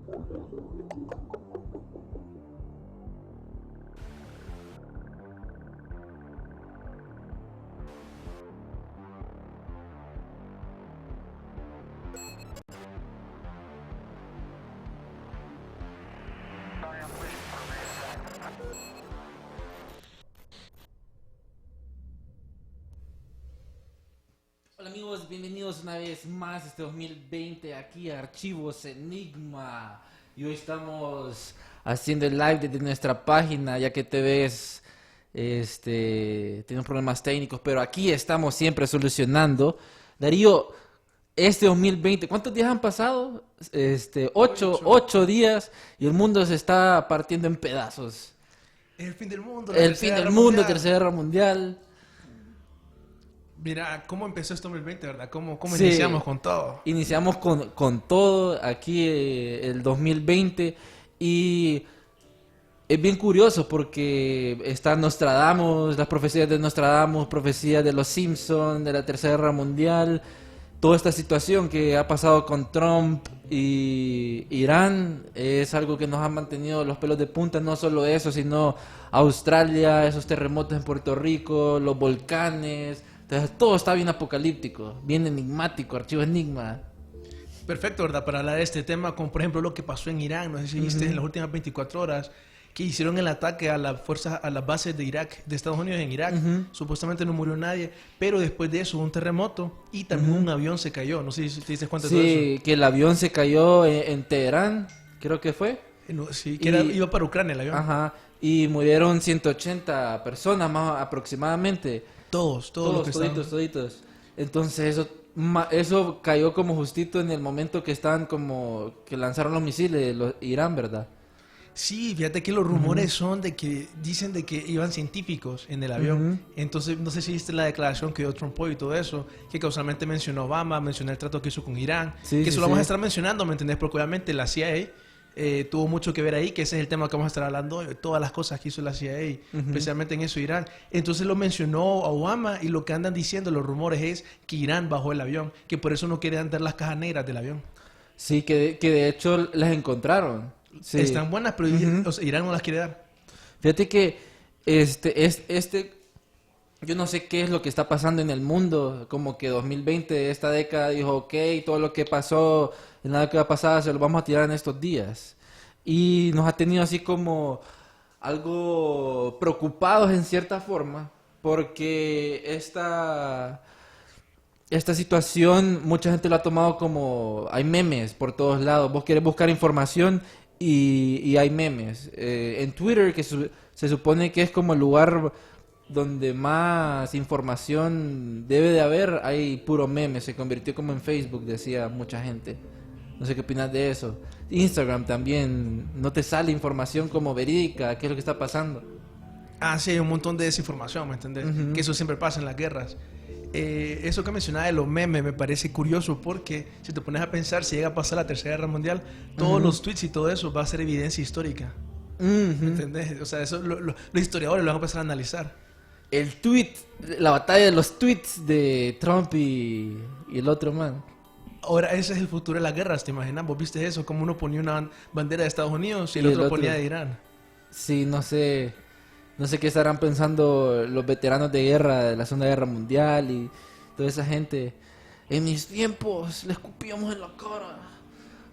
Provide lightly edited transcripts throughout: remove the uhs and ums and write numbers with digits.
Hola amigos, bienvenidos una vez más este 2020 aquí a Archivos Enigma. Y hoy estamos haciendo el live desde nuestra página, ya que te ves, tenemos problemas técnicos, pero aquí estamos siempre solucionando. Darío, este 2020, ¿cuántos días han pasado? Ocho días y el mundo se está partiendo en pedazos. Es el fin del mundo. El fin del mundo, Tercera Guerra Mundial. Mira, ¿cómo empezó este 2020, verdad? ¿Cómo Sí, iniciamos con todo? Iniciamos con todo aquí el 2020 y es bien curioso porque está Nostradamus, las profecías de Nostradamus, profecías de los Simpsons, de la Tercera Guerra Mundial, toda esta situación que ha pasado con Trump y Irán es algo que nos ha mantenido los pelos de punta, no solo eso, sino Australia, esos terremotos en Puerto Rico, los volcanes. Entonces, todo está bien apocalíptico, bien enigmático, Archivo Enigma. Perfecto, ¿verdad? Para hablar de este tema, como por ejemplo lo que pasó en Irán, no sé si viste en las últimas 24 horas, que hicieron el ataque a las fuerzas, a las bases de Irak, de Estados Unidos en Irak. Supuestamente no murió nadie, pero después de eso hubo un terremoto y también un avión se cayó. No sé si te diste cuenta de todo eso. Sí, que el avión se cayó en Teherán, creo que fue. No, sí, que Y, iba para Ucrania el avión. ajá, y murieron 180 personas más aproximadamente. Todos los que estaban. Toditos. Entonces eso cayó como justito en el momento que estaban como que lanzaron los misiles, Irán, ¿verdad? Sí, fíjate que los rumores son de que dicen de que iban científicos en el avión. Entonces, no sé si viste la declaración que dio Trump hoy y todo eso, que causalmente mencionó Obama, mencionó el trato que hizo con Irán, Sí, que sí, eso lo vamos a sí. estar mencionando, ¿me entendés? Porque obviamente la CIA tuvo mucho que ver ahí, que ese es el tema que vamos a estar hablando hoy, todas las cosas que hizo la CIA, especialmente en eso Irán. Entonces lo mencionó a Obama y lo que andan diciendo los rumores es que Irán bajó el avión, que por eso no quieren dar las cajas negras del avión. Sí, que de hecho las encontraron. Sí. Están buenas, pero o sea, Irán no las quiere dar. Fíjate que yo no sé qué es lo que está pasando en el mundo, como que 2020, esta década dijo, ok, todo lo que pasó en la década pasada se lo vamos a tirar en estos días. Y nos ha tenido así como algo preocupados en cierta forma, porque esta situación mucha gente lo ha tomado como hay memes por todos lados. Vos querés buscar información y hay memes. En Twitter, que se supone que es como el lugar donde más información debe de haber, hay puro meme. Se convirtió como en Facebook, decía mucha gente. No sé qué opinas de eso. Instagram también, no te sale información como verídica, qué es lo que está pasando. Ah, sí, hay un montón de desinformación, ¿me entendés? Que eso siempre pasa en las guerras. Eso que mencionaba de los memes me parece curioso porque si te pones a pensar, si llega a pasar la Tercera Guerra Mundial, todos los tweets y todo eso va a ser evidencia histórica. ¿Me entendés? O sea, eso los historiadores lo van a empezar a analizar. El tweet, la batalla de los tweets de Trump y el otro man. Ahora, ese es el futuro de las guerras, ¿te imaginas? ¿Vos viste eso? Como uno ponía una bandera de Estados Unidos y el otro ponía de Irán. Sí, no sé qué estarán pensando los veteranos de guerra de la Segunda Guerra Mundial y toda esa gente. En mis tiempos le escupíamos en la cara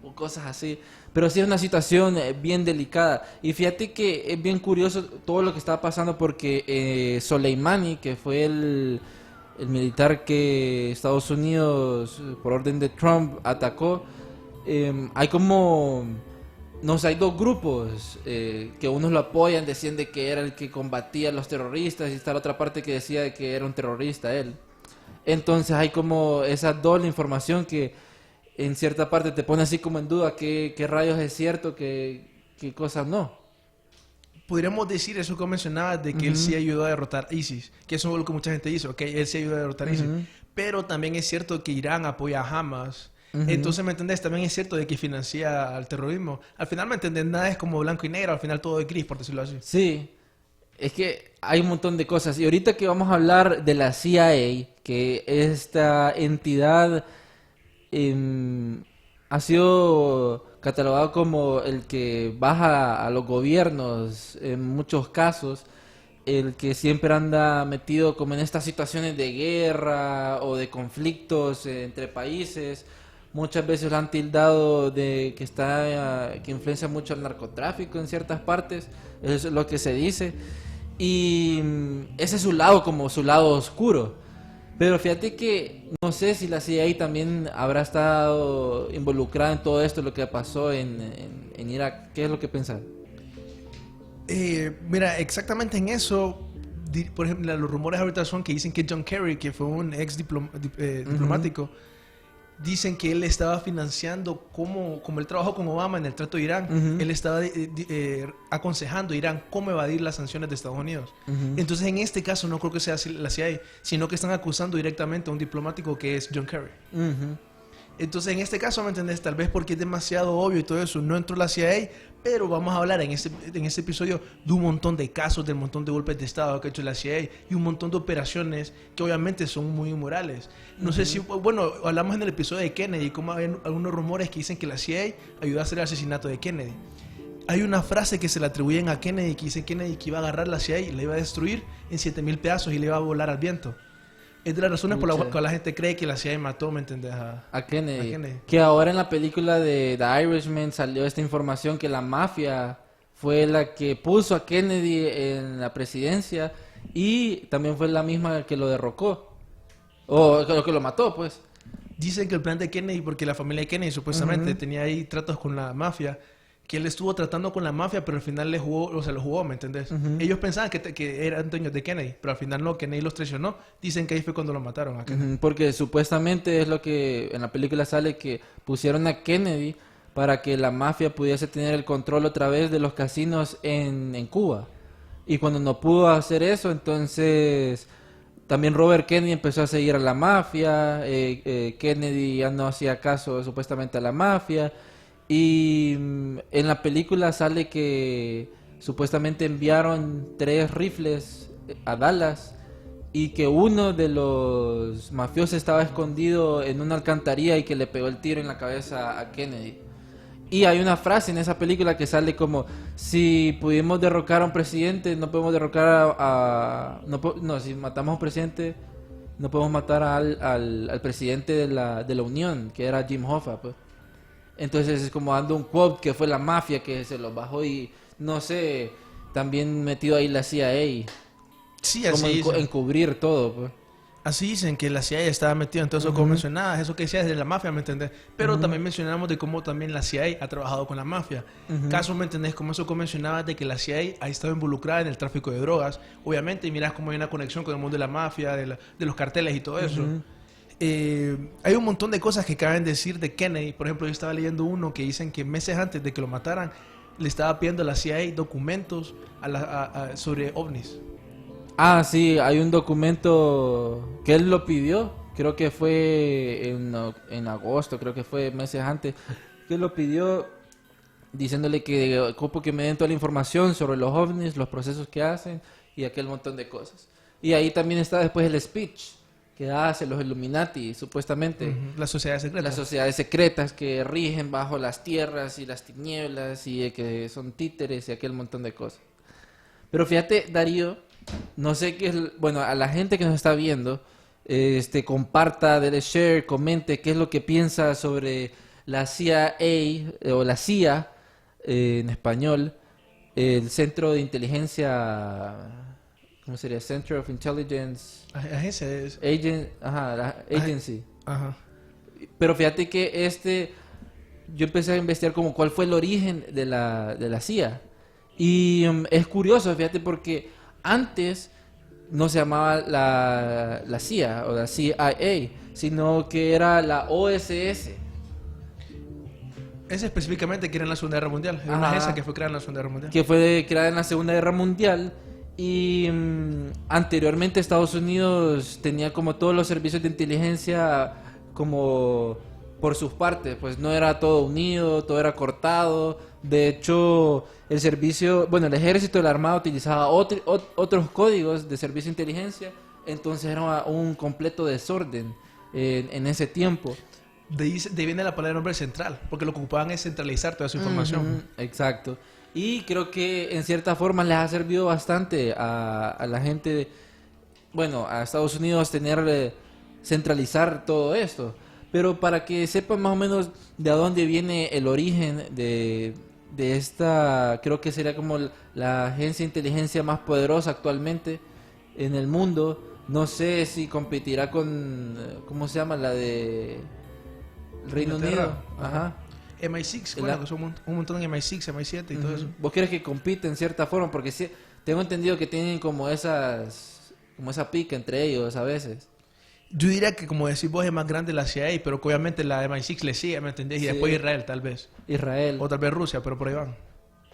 o cosas así. Pero sí es una situación bien delicada. Y fíjate que es bien curioso todo lo que está pasando porque Soleimani, que fue el militar que Estados Unidos, por orden de Trump, atacó, hay como... No sé, hay dos grupos que unos lo apoyan, decían de que era el que combatía a los terroristas y está la otra parte que decía de que era un terrorista él. Entonces hay como esa doble información que en cierta parte te pone así como en duda qué rayos es cierto, qué cosas no. Podríamos decir eso que mencionabas de que él sí ayudó a derrotar a ISIS, que eso es lo que mucha gente dice, ok, él sí ayudó a derrotar a ISIS, pero también es cierto que Irán apoya a Hamas. Entonces, ¿me entendés? También es cierto de que financia al terrorismo. Al final, ¿me entendés? Nada es como blanco y negro, al final todo es gris, por decirlo así. Sí, es que hay un montón de cosas. Y ahorita que vamos a hablar de la CIA, que esta entidad ha sido catalogado como el que baja a los gobiernos en muchos casos, el que siempre anda metido como en estas situaciones de guerra o de conflictos entre países. Muchas veces lo han tildado de que que influencia mucho al narcotráfico en ciertas partes, eso es lo que se dice. Y ese es su lado, como su lado oscuro. Pero fíjate que no sé si la CIA también habrá estado involucrada en todo esto, lo que pasó en Irak. ¿Qué es lo que pensás? Mira, exactamente en eso, por ejemplo, los rumores ahorita son que dicen que John Kerry, que fue un ex diplomático, dicen que él estaba financiando, como él trabajó con Obama en el trato de Irán, él estaba aconsejando a Irán cómo evadir las sanciones de Estados Unidos. Entonces, en este caso, no creo que sea la CIA, sino que están acusando directamente a un diplomático que es John Kerry. Entonces, en este caso, ¿me entendés? Tal vez porque es demasiado obvio y todo eso, no entró la CIA, pero vamos a hablar en este episodio de un montón de casos, de un montón de golpes de Estado que ha hecho la CIA y un montón de operaciones que obviamente son muy inmorales. No sé si, bueno, hablamos en el episodio de Kennedy, como hay algunos rumores que dicen que la CIA ayudó a hacer el asesinato de Kennedy. Hay una frase que se le atribuyen a Kennedy que dice Kennedy que iba a agarrar la CIA y la iba a destruir en 7,000 pedazos y le iba a volar al viento. Es de las razones por las cuales la gente cree que la CIA mató, ¿me entendés? A Kennedy. Que ahora en la película de The Irishman salió esta información que la mafia fue la que puso a Kennedy en la presidencia y también fue la misma que lo derrocó. O que lo mató, pues. Dicen que el plan de Kennedy, porque la familia de Kennedy supuestamente tenía ahí tratos con la mafia, que él estuvo tratando con la mafia, pero al final le jugó, o sea, lo jugó, ¿me entendés? Ellos pensaban que eran dueños de Kennedy, pero al final no, Kennedy los traicionó. Dicen que ahí fue cuando lo mataron a Kennedy. Porque supuestamente es lo que en la película sale, que pusieron a Kennedy para que la mafia pudiese tener el control otra vez de los casinos en Cuba. Y cuando no pudo hacer eso, entonces también Robert Kennedy empezó a seguir a la mafia, Kennedy ya no hacía caso supuestamente a la mafia. Y en la película sale que supuestamente enviaron 3 rifles a Dallas y que uno de los mafiosos estaba escondido en una alcantarilla y que le pegó el tiro en la cabeza a Kennedy. Y hay una frase en esa película que sale como: si pudimos derrocar a un presidente, no podemos derrocar si matamos a un presidente, no podemos matar al presidente de la Unión, que era Jim Hoffa, pues. Entonces es como dando un quote que fue la mafia que se los bajó y no sé, también metido ahí la CIA. Sí, como así encubrir todo, pues. Así dicen que la CIA estaba metida en todo eso, como mencionabas, eso que decías de la mafia, ¿me entendés? Pero también mencionamos de cómo también la CIA ha trabajado con la mafia. Caso, ¿me entendés? Como eso que mencionabas de que la CIA ha estado involucrada en el tráfico de drogas, obviamente, y miras cómo hay una conexión con el mundo de la mafia, de los carteles y todo eso. Hay un montón de cosas que caben decir de Kennedy. Por ejemplo, yo estaba leyendo uno que dicen que meses antes de que lo mataran, le estaba pidiendo a la CIA documentos sobre ovnis. Ah, sí, hay un documento que él lo pidió, creo que fue en agosto, creo que fue meses antes, que lo pidió diciéndole que ocupo que me den toda la información sobre los ovnis, los procesos que hacen y aquel montón de cosas. Y ahí también está después el speech que hace los Illuminati, supuestamente. Las sociedades secretas. Las sociedades secretas que rigen bajo las tierras y las tinieblas y que son títeres y aquel montón de cosas. Pero fíjate, Darío, no sé qué es, bueno, a la gente que nos está viendo, comparta, dele share, comente qué es lo que piensa sobre la CIA o la CIA en español, el Centro de Inteligencia, ¿cómo sería? Center of Intelligence Agency. Ajá. Pero fíjate que yo empecé a investigar como cuál fue el origen de la CIA. Y es curioso, fíjate, porque antes no se llamaba la CIA o la CIA, sino que era la OSS. Esa específicamente que era en la Segunda Guerra Mundial. Era una agencia que fue creada en la Segunda Guerra Mundial. Que fue creada en la Segunda Guerra Mundial. Y anteriormente Estados Unidos tenía como todos los servicios de inteligencia como por sus partes, pues no era todo unido, todo era cortado. De hecho, el ejército de la Armada utilizaba otros códigos de servicio de inteligencia, entonces era un completo desorden en ese tiempo. de ahí viene la palabra nombre central, porque lo que ocupaban es centralizar toda esa información. Exacto. Y creo que en cierta forma les ha servido bastante a la gente, bueno, a Estados Unidos centralizar todo esto. Pero para que sepan más o menos de dónde viene el origen de esta, creo que sería como la agencia de inteligencia más poderosa actualmente en el mundo. No sé si competirá con, ¿cómo se llama? La de Reino Inglaterra. Unido. Ajá. MI6, bueno, que son un montón de MI6, MI7 y todo eso. ¿Vos crees que compiten en cierta forma? Porque sí, tengo entendido que tienen como esa pica entre ellos a veces. Yo diría que, como decís vos, es más grande la CIA, pero que obviamente la MI6 le sigue, ¿me entendés? Y Sí. después Israel, tal vez. Israel, O tal vez Rusia, pero por ahí van.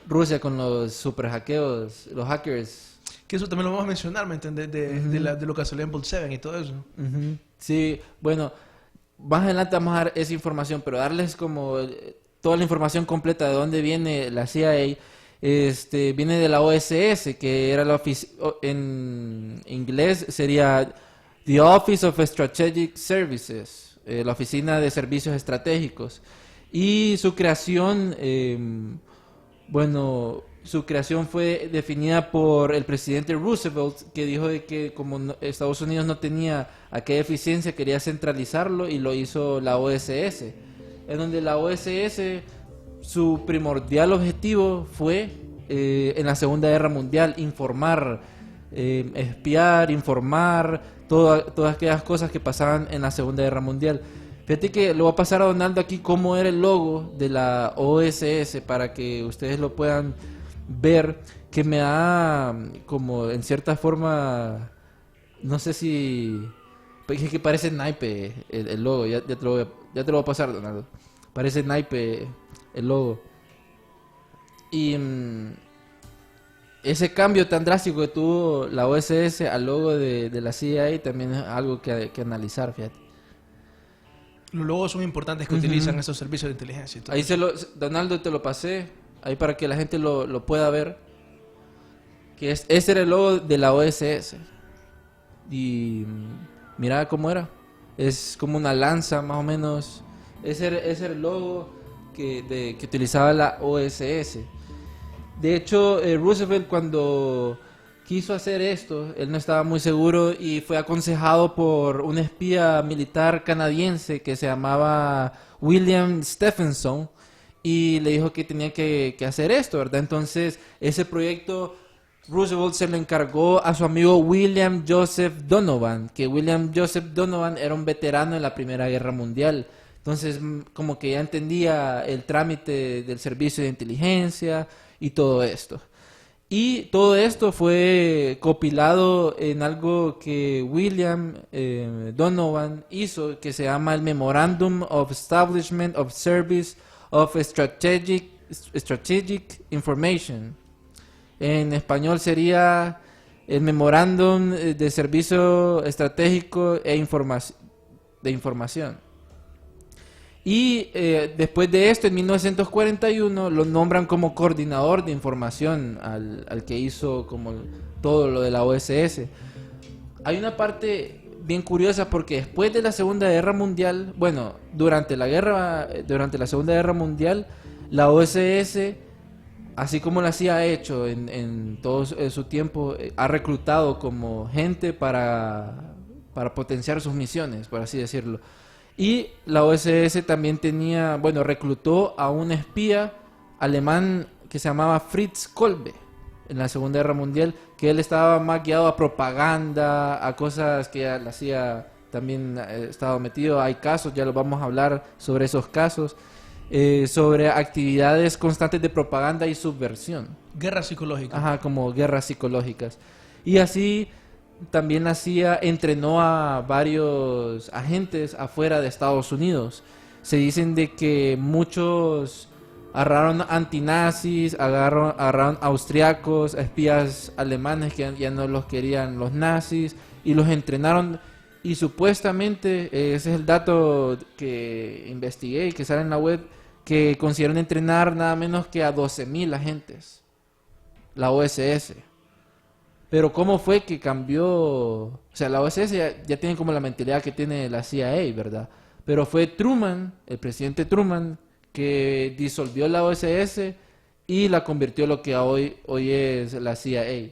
Rusia con los super hackeos, los hackers. Que eso también lo vamos a mencionar, ¿me entendés? De lo que salió en Bolt 7 y todo eso. Sí, bueno, más adelante vamos a dar esa información, pero darles como toda la información completa de dónde viene la CIA. Viene de la OSS, que era en inglés sería The Office of Strategic Services, la Oficina de Servicios Estratégicos. Y su creación, su creación fue definida por el presidente Roosevelt, que dijo de que como Estados Unidos no tenía aquella eficiencia, quería centralizarlo y lo hizo la OSS. En donde la OSS, su primordial objetivo fue, en la Segunda Guerra Mundial, informar, espiar, informar, todas aquellas cosas que pasaban en la Segunda Guerra Mundial. Fíjate que le voy a pasar a Donaldo aquí cómo era el logo de la OSS para que ustedes lo puedan ver, que me da como en cierta forma, no sé si, es que parece naipe el logo, ya te lo voy a pasar, Donaldo. Parece naipe el logo. Y ese cambio tan drástico que tuvo la OSS al logo de la CIA también es algo que analizar, fíjate. Los logos son importantes que utilizan esos servicios de inteligencia y todo Ahí eso. Donaldo, te lo pasé, ahí para que la gente lo pueda ver. Que ese era el logo de la OSS. Y mira cómo era. Es como una lanza, más o menos. Ese era el logo que utilizaba la OSS. De hecho, Roosevelt, cuando quiso hacer esto, él no estaba muy seguro y fue aconsejado por un espía militar canadiense que se llamaba William Stephenson, y le dijo que tenía que hacer esto, ¿verdad? Entonces, ese proyecto Roosevelt se lo encargó a su amigo William Joseph Donovan, que William Joseph Donovan era un veterano de la Primera Guerra Mundial. Entonces, como que ya entendía el trámite del servicio de inteligencia y todo esto. Y todo esto fue copilado en algo que William Donovan hizo, que se llama el Memorandum of Establishment of Service of Strategic Information. En español sería el Memorándum de Servicio Estratégico de Información. Y después de esto, en 1941, lo nombran como coordinador de información al que hizo como todo lo de la OSS. Hay una parte bien curiosa porque después de la Segunda Guerra Mundial, bueno, durante la Segunda Guerra Mundial, la OSS, así como la CIA ha hecho en todo su tiempo, ha reclutado como gente para potenciar sus misiones, por así decirlo. Y la OSS también reclutó a un espía alemán que se llamaba Fritz Kolbe en la Segunda Guerra Mundial, que él estaba más guiado a propaganda, a cosas que la CIA también estaba metido. Hay casos, ya lo vamos a hablar sobre esos casos, sobre actividades constantes de propaganda y subversión. Guerra psicológica. Ajá, como guerras psicológicas. Y así también la CIA entrenó a varios agentes afuera de Estados Unidos. Se dicen de que muchos agarraron antinazis, agarraron austriacos, espías alemanes que ya no los querían los nazis, y los entrenaron. Y supuestamente, ese es el dato que investigué y que sale en la web, que consiguieron entrenar nada menos que a 12,000 agentes, la OSS. Pero ¿cómo fue que cambió? O sea, la OSS ya tiene como la mentalidad que tiene la CIA, ¿verdad? pero fue Truman, el presidente Truman, que disolvió la OSS y la convirtió en lo que hoy es la CIA.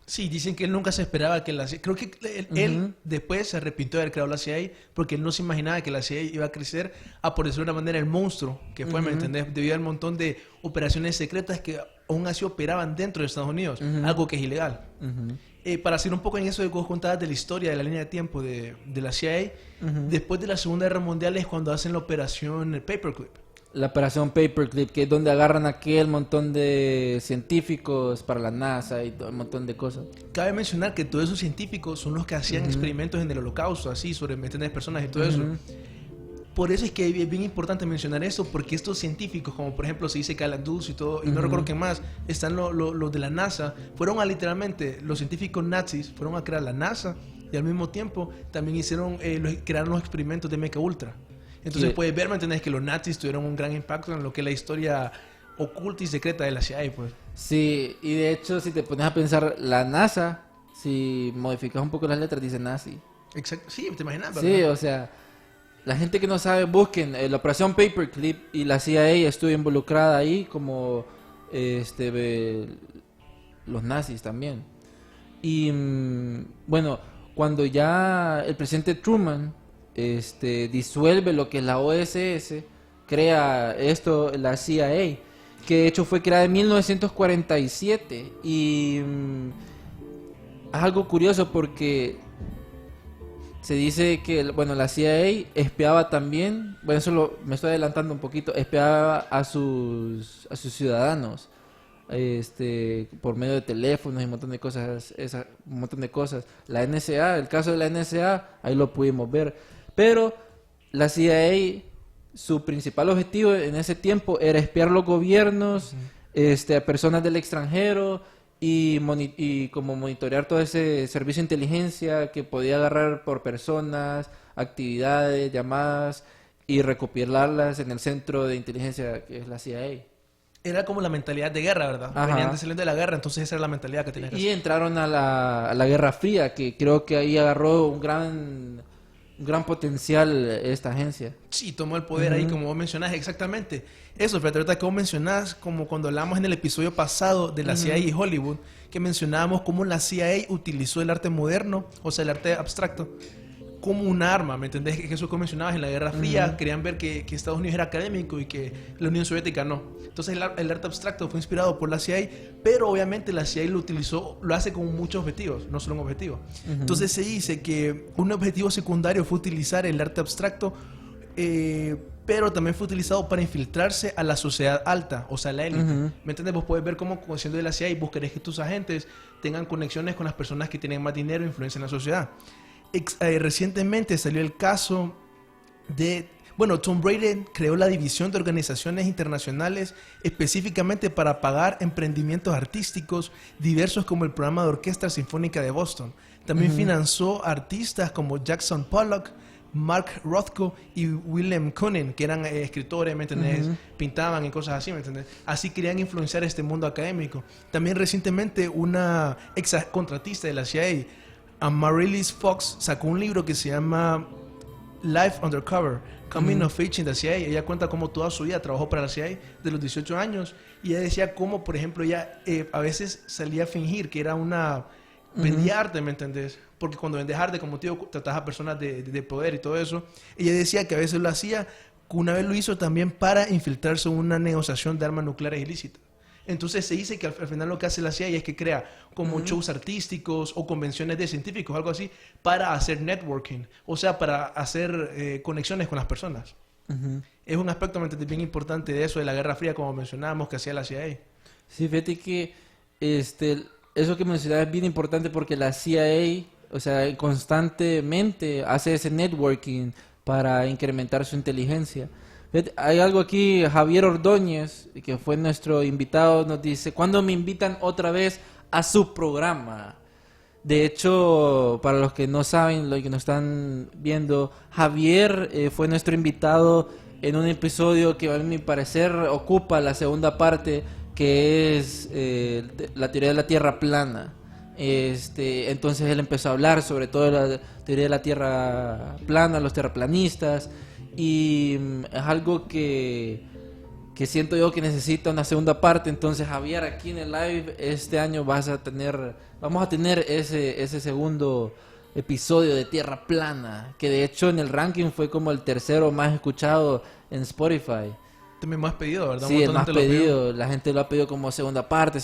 Sí, dicen que él nunca se esperaba que la CIA... Creo que él después se arrepintió de haber creado la CIA porque él no se imaginaba que la CIA iba a crecer a, por decirlo de una manera, el monstruo que fue, ¿me entendés? Debido al montón de operaciones secretas que aún así operaban dentro de Estados Unidos, algo que es ilegal. Para hacer un poco en eso de que vos contabas de la historia, de la línea de tiempo de la CIA, después de la Segunda Guerra Mundial es cuando hacen la operación Paperclip. La operación Paperclip, que es donde agarran aquel montón de científicos para la NASA y todo un montón de cosas. Cabe mencionar que todos esos científicos son los que hacían experimentos en el Holocausto, así, sobre ¿me personas y todo eso. Por eso es que es bien importante mencionar esto, porque estos científicos, como por ejemplo se dice Alan Dulles y todo, y no recuerdo qué más, están los de la NASA, fueron a literalmente, los científicos nazis fueron a crear la NASA y al mismo tiempo también crearon los experimentos de MK Ultra. Entonces puedes ver, ¿me entendés? Que los nazis tuvieron un gran impacto en lo que es la historia oculta y secreta de la CIA, pues. Sí, y de hecho, si te pones a pensar, la NASA, si modificas un poco las letras, dice nazi. Exacto, sí, te imaginas, ¿verdad? Sí, o sea, la gente que no sabe, busquen la operación Paperclip y la CIA estuvo involucrada ahí como los nazis también. Y bueno, cuando ya el presidente Truman disuelve lo que es la OSS, crea la CIA, que de hecho fue creada en 1947 y es algo curioso porque se dice que la CIA espiaba también, me estoy adelantando un poquito, espiaba a sus ciudadanos por medio de teléfonos y un montón de cosas, La NSA, el caso de la NSA, ahí lo pudimos ver. Pero la CIA, su principal objetivo en ese tiempo era espiar los gobiernos, a personas del extranjero y como monitorear todo ese servicio de inteligencia que podía agarrar por personas, actividades, llamadas y recopilarlas en el centro de inteligencia que es la CIA. Era como la mentalidad de guerra, ¿verdad? Ajá. Venían saliendo de la guerra, entonces esa era la mentalidad que tenían. Y entraron a la Guerra Fría, que creo que ahí agarró un gran potencial esta agencia. Sí, tomó el poder ahí, como vos mencionás, exactamente. Eso, fíjate, ahorita que vos mencionás, como cuando hablamos en el episodio pasado de la CIA y Hollywood, que mencionábamos cómo la CIA utilizó el arte moderno, o sea, el arte abstracto, como un arma, ¿me entendés? Que eso que mencionabas en la Guerra Fría, querían ver que Estados Unidos era académico y que la Unión Soviética no. Entonces el arte abstracto fue inspirado por la CIA, pero obviamente la CIA lo hace con muchos objetivos, no solo un objetivo. Entonces se dice que un objetivo secundario fue utilizar el arte abstracto, pero también fue utilizado para infiltrarse a la sociedad alta, o sea, la élite. ¿Me entiendes? Vos puedes ver cómo, siendo de la CIA, vos querés que tus agentes tengan conexiones con las personas que tienen más dinero e influencia en la sociedad. Recientemente salió el caso de... Tom Brady creó la división de organizaciones internacionales específicamente para pagar emprendimientos artísticos diversos como el programa de Orquesta Sinfónica de Boston. También financió artistas como Jackson Pollock, Mark Rothko y William Conant, que eran escritores, ¿me entendés? Pintaban y cosas así, ¿me entendés? Así querían influenciar este mundo académico. También recientemente una ex contratista de la CIA, Amaryllis Fox, sacó un libro que se llama Life Undercover, Coming of Age in the CIA. Ella cuenta cómo toda su vida trabajó para la CIA de los 18 años y ella decía cómo, por ejemplo, ella a veces salía a fingir que era una... vendía arte, ¿me entendés? Porque cuando vendes arte, como te digo, tratas a personas de poder y todo eso. Ella decía que a veces lo hacía, que una vez lo hizo también para infiltrarse en una negociación de armas nucleares ilícitas. Entonces se dice que al final lo que hace la CIA es que crea como shows artísticos o convenciones de científicos, algo así, para hacer networking, o sea, para hacer conexiones con las personas. Es un aspecto bien importante de eso, de la Guerra Fría, como mencionábamos, que hacía la CIA. Sí, fíjate que eso que mencionabas es bien importante porque la CIA, o sea, constantemente hace ese networking para incrementar su inteligencia. Hay algo aquí, Javier Ordóñez, que fue nuestro invitado, nos dice, ¿cuándo me invitan otra vez a su programa? De hecho, para los que no saben, los que nos están viendo, Javier fue nuestro invitado en un episodio que a mi parecer ocupa la segunda parte, que es la teoría de la Tierra plana. Entonces él empezó a hablar sobre toda la teoría teoría de la tierra plana, los terraplanistas, y es algo que siento yo que necesita una segunda parte. Entonces, Javier, aquí en el live este año vamos a tener ese segundo episodio de Tierra Plana, que de hecho en el ranking fue como el tercero más escuchado en Spotify. También más pedido, ¿verdad? Sí, el más pedido. La gente lo ha pedido como segunda parte.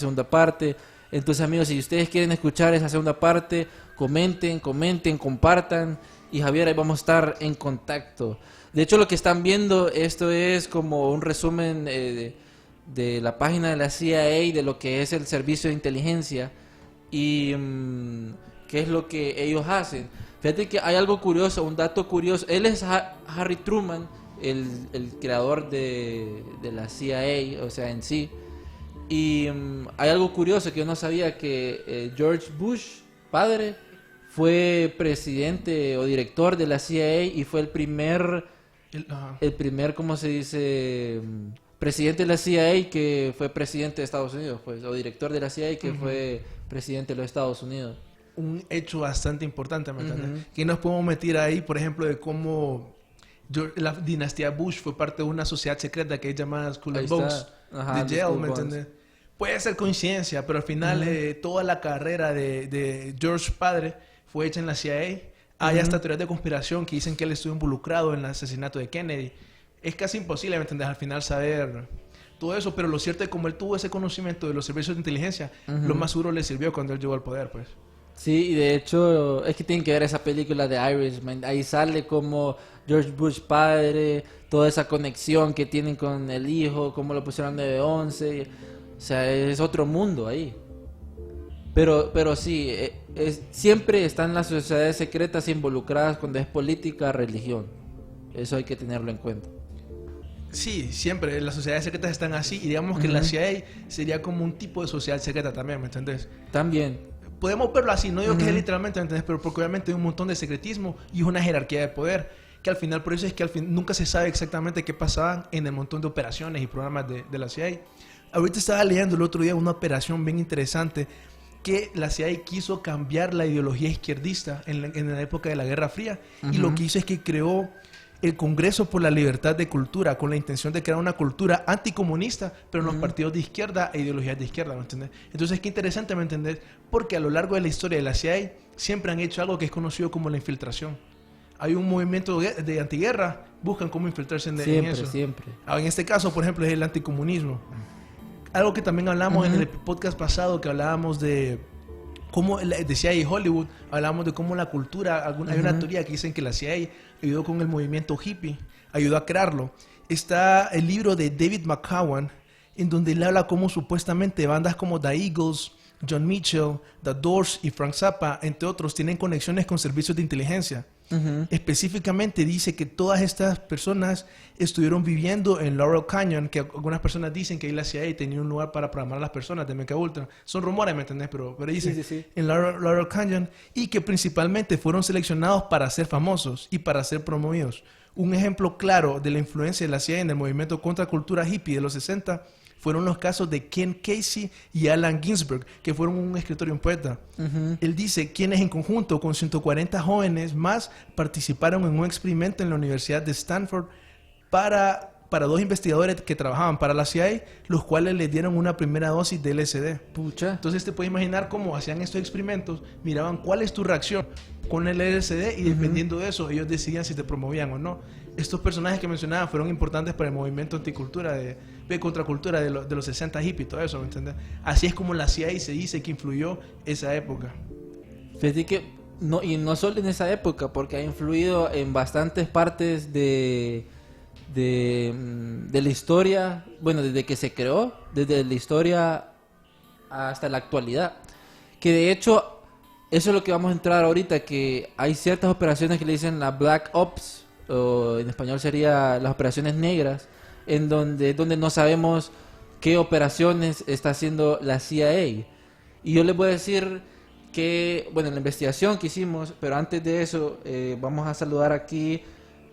Entonces, amigos, si ustedes quieren escuchar esa segunda parte, comenten, compartan. Y Javier, ahí vamos a estar en contacto. De hecho, lo que están viendo, esto es como un resumen de la página de la CIA, de lo que es el servicio de inteligencia y qué es lo que ellos hacen. Fíjate que hay algo curioso, un dato curioso. Él es Harry Truman, el creador de la CIA, o sea, en sí. Y hay algo curioso que yo no sabía, que George Bush, padre, fue presidente o director de la CIA y fue el primer, ¿cómo se dice? Presidente de la CIA que fue presidente de Estados Unidos, pues, o director de la CIA que fue presidente de los Estados Unidos. Un hecho bastante importante, ¿me entiendes? Que nos podemos meter ahí, por ejemplo, de cómo la dinastía Bush fue parte de una sociedad secreta que es llamada Skull and Bones, de Yale, ¿me entiendes? Puede ser coincidencia, pero al final toda la carrera de George padre fue hecha en la CIA. Hay hasta teorías de conspiración que dicen que él estuvo involucrado en el asesinato de Kennedy. Es casi imposible, ¿me entiendes? Al final saber todo eso, pero lo cierto es que como él tuvo ese conocimiento de los servicios de inteligencia, lo más seguro le sirvió cuando él llegó al poder, pues. Sí, y de hecho es que tienen que ver esa película de Irishman. Ahí sale como George Bush padre, toda esa conexión que tienen con el hijo, cómo lo pusieron 9/11. O sea, es otro mundo ahí. Pero sí, siempre están las sociedades secretas involucradas cuando es política, religión. Eso hay que tenerlo en cuenta. Sí, siempre las sociedades secretas están así, y digamos que la CIA sería como un tipo de sociedad secreta también, ¿me entendés? También. Podemos verlo así, no digo que es literalmente, ¿me entendés? Pero porque obviamente hay un montón de secretismo y una jerarquía de poder, que al final, por eso es que al fin nunca se sabe exactamente qué pasaban en el montón de operaciones y programas de la CIA. Ahorita estaba leyendo el otro día una operación bien interesante, que la CIA quiso cambiar la ideología izquierdista en la época de la Guerra Fría, y lo que hizo es que creó el Congreso por la Libertad de Cultura, con la intención de crear una cultura anticomunista, pero en los partidos de izquierda e ideologías de izquierda, ¿me entiendes? Entonces, qué interesante, ¿me entendés? Porque a lo largo de la historia de la CIA siempre han hecho algo que es conocido como la infiltración. Hay un movimiento de antiguerra, buscan cómo infiltrarse en eso. Siempre. En este caso, por ejemplo, es el anticomunismo. Algo que también hablamos en el podcast pasado, que hablábamos de cómo de CIA y Hollywood, hablábamos de cómo la cultura, hay una teoría que dicen que la CIA ayudó con el movimiento hippie, ayudó a crearlo. Está el libro de David McCowan, en donde él habla cómo supuestamente bandas como The Eagles, John Mitchell, The Doors y Frank Zappa, entre otros, tienen conexiones con servicios de inteligencia. Específicamente dice que todas estas personas estuvieron viviendo en Laurel Canyon, que algunas personas dicen que ahí la CIA tenía un lugar para programar a las personas de MK Ultra. Son rumores, ¿me entendés? Pero dicen en Laurel Canyon, y que principalmente fueron seleccionados para ser famosos y para ser promovidos. Un ejemplo claro de la influencia de la CIA en el movimiento contra cultura hippie de los 60 fueron los casos de Ken Casey y Allen Ginsberg, que fueron un escritor y un poeta. Él dice, quienes en conjunto con 140 jóvenes más participaron en un experimento en la Universidad de Stanford para dos investigadores que trabajaban para la CIA, los cuales les dieron una primera dosis de LSD. Pucha. Entonces te puedes imaginar cómo hacían estos experimentos, miraban cuál es tu reacción con el LSD, y dependiendo de eso ellos decidían si te promovían o no. Estos personajes que mencionaba fueron importantes para el movimiento anticultura, de contracultura de los 60 hippies y todo eso, ¿me entiendes? Así es como la CIA se dice que influyó esa época. Fíjate que no solo en esa época, porque ha influido en bastantes partes de la historia, bueno, desde que se creó, desde la historia hasta la actualidad. Que de hecho, eso es lo que vamos a entrar ahorita, que hay ciertas operaciones que le dicen la Black Ops, o en español sería las operaciones negras, en donde no sabemos qué operaciones está haciendo la CIA. Y yo les voy a decir que, bueno, la investigación que hicimos, pero antes de eso, vamos a saludar aquí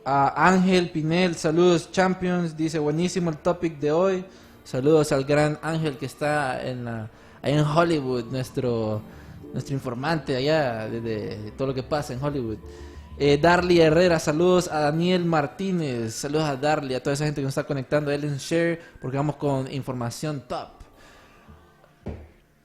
a Ángel Pinel. Saludos, Champions. Dice, buenísimo el topic de hoy. Saludos al gran Ángel que está ahí en Hollywood, nuestro nuestro informante allá de todo lo que pasa en Hollywood. Darly Herrera, saludos a Daniel Martínez, saludos a Darly, a toda esa gente que nos está conectando, Ellen Share, porque vamos con información top.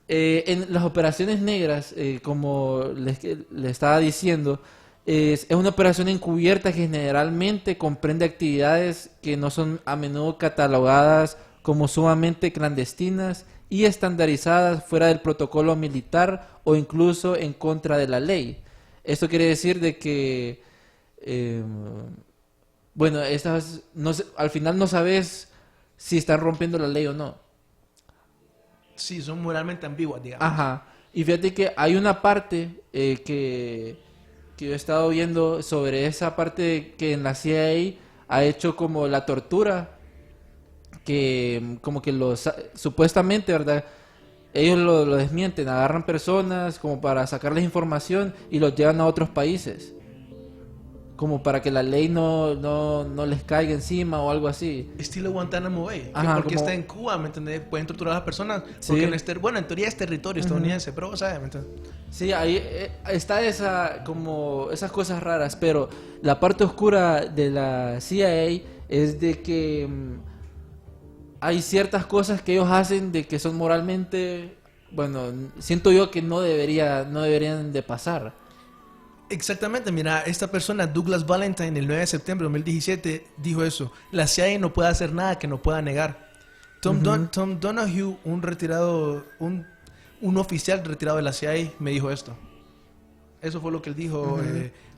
En las operaciones negras, como les estaba diciendo, es una operación encubierta que generalmente comprende actividades que no son a menudo catalogadas como sumamente clandestinas y estandarizadas fuera del protocolo militar o incluso en contra de la ley. Esto quiere decir de que, bueno, estas al final no sabes si están rompiendo la ley o no. Sí, son moralmente ambiguas, digamos. Ajá. Y fíjate que hay una parte que yo he estado viendo sobre esa parte que en la CIA ha hecho como la tortura, que como que supuestamente, ¿verdad? Ellos lo desmienten, agarran personas como para sacarles información y los llevan a otros países. Como para que la ley no les caiga encima o algo así. Estilo Guantánamo Bay. Ajá, porque como... está en Cuba, ¿me entendés? Pueden torturar a las personas. Sí. Porque en teoría es territorio estadounidense, pero ¿sabes? ¿Me entendés? Sí, ahí está como esas cosas raras, pero la parte oscura de la CIA es de que hay ciertas cosas que ellos hacen de que son moralmente, bueno, siento yo que no deberían de pasar. Exactamente, mira, esta persona, Douglas Valentine, el 9 de septiembre de 2017, dijo eso. La CIA no puede hacer nada que no pueda negar. Tom Donahue, un oficial retirado de la CIA, me dijo esto. Eso fue lo que él dijo,